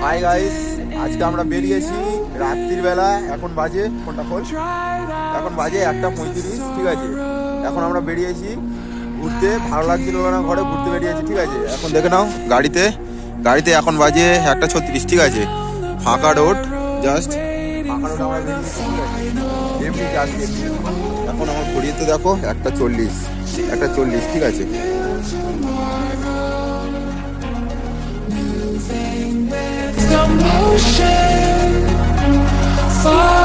Hi guys, আজকে আমরা বেরিয়েছি রাত্রির বেলা। এখন বাজে কোনটা ফোন, এখন বাজে 1:35, ঠিক আছে। এখন আমরা বেরিয়েছি ঘুরতে, ভালো লাগছিল না ঘরে, ঘুরতে বেরিয়েছি, ঠিক আছে। এখন দেখে নাও গাড়িতে গাড়িতে এখন বাজে 1:36, ঠিক আছে। ফাঁকা রোড, জাস্ট ফাঁকা রোড আমরা বেরিয়েছি, ঠিক আছে। এমনি জাস্ট এখন আমার ঘড়িতে দেখো 1:40, ঠিক আছে। Motion, far